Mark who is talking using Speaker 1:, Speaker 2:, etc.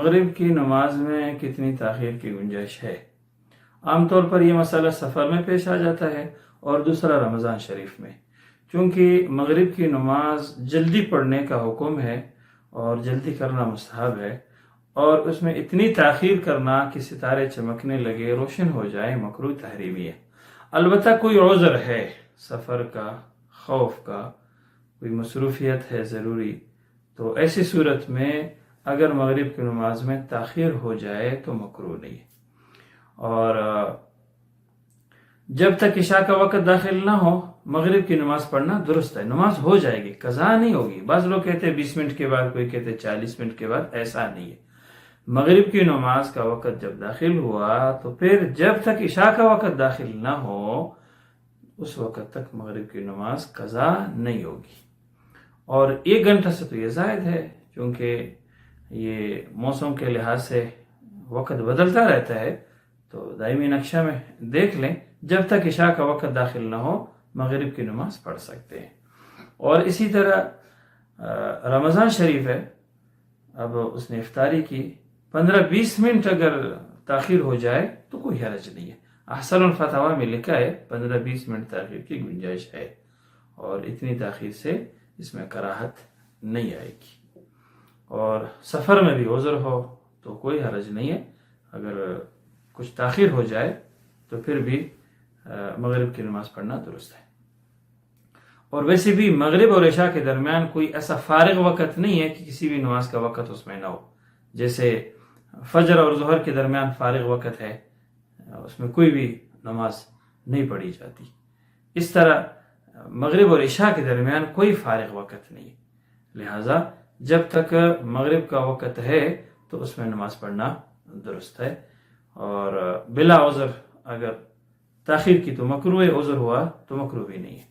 Speaker 1: مغرب کی نماز میں کتنی تاخیر کی گنجائش ہے؟ عام طور پر یہ مسئلہ سفر میں پیش آ جاتا ہے اور دوسرا رمضان شریف میں، چونکہ مغرب کی نماز جلدی پڑھنے کا حکم ہے اور جلدی کرنا مستحب ہے، اور اس میں اتنی تاخیر کرنا کہ ستارے چمکنے لگے، روشن ہو جائے، مکروہ تحریمی ہے۔ البتہ کوئی عذر ہے، سفر کا، خوف کا، کوئی مصروفیت ہے ضروری، تو ایسی صورت میں اگر مغرب کی نماز میں تاخیر ہو جائے تو مکروہ نہیں ہے۔ اور جب تک عشاء کا وقت داخل نہ ہو مغرب کی نماز پڑھنا درست ہے، نماز ہو جائے گی، قضا نہیں ہوگی۔ بعض لوگ کہتے ہیں 20 منٹ کے بعد، کوئی کہتے ہیں 40 منٹ کے بعد، ایسا نہیں ہے۔ مغرب کی نماز کا وقت جب داخل ہوا تو پھر جب تک عشاء کا وقت داخل نہ ہو اس وقت تک مغرب کی نماز قضا نہیں ہوگی۔ اور 1 گھنٹہ سے تو یہ زائد ہے، چونکہ یہ موسم کے لحاظ سے وقت بدلتا رہتا ہے، تو دائمی نقشہ میں دیکھ لیں، جب تک عشاء کا وقت داخل نہ ہو مغرب کی نماز پڑھ سکتے ہیں۔ اور اسی طرح رمضان شریف ہے، اب اس نے افطاری کی، 15-20 منٹ اگر تاخیر ہو جائے تو کوئی حرج نہیں ہے۔ احسن الفتاوی میں لکھا ہے 15-20 منٹ تاخیر کی گنجائش ہے، اور اتنی تاخیر سے اس میں کراہت نہیں آئے گی۔ اور سفر میں بھی عذر ہو تو کوئی حرج نہیں ہے، اگر کچھ تاخیر ہو جائے تو پھر بھی مغرب کی نماز پڑھنا درست ہے۔ اور ویسے بھی مغرب اور عشاء کے درمیان کوئی ایسا فارغ وقت نہیں ہے کہ کسی بھی نماز کا وقت اس میں نہ ہو، جیسے فجر اور ظہر کے درمیان فارغ وقت ہے، اس میں کوئی بھی نماز نہیں پڑھی جاتی، اس طرح مغرب اور عشاء کے درمیان کوئی فارغ وقت نہیں ہے، لہٰذا جب تک مغرب کا وقت ہے تو اس میں نماز پڑھنا درست ہے۔ اور بلا عذر اگر تاخیر کی تو مکروہ، عذر ہوا تو مکروہ بھی نہیں ہے۔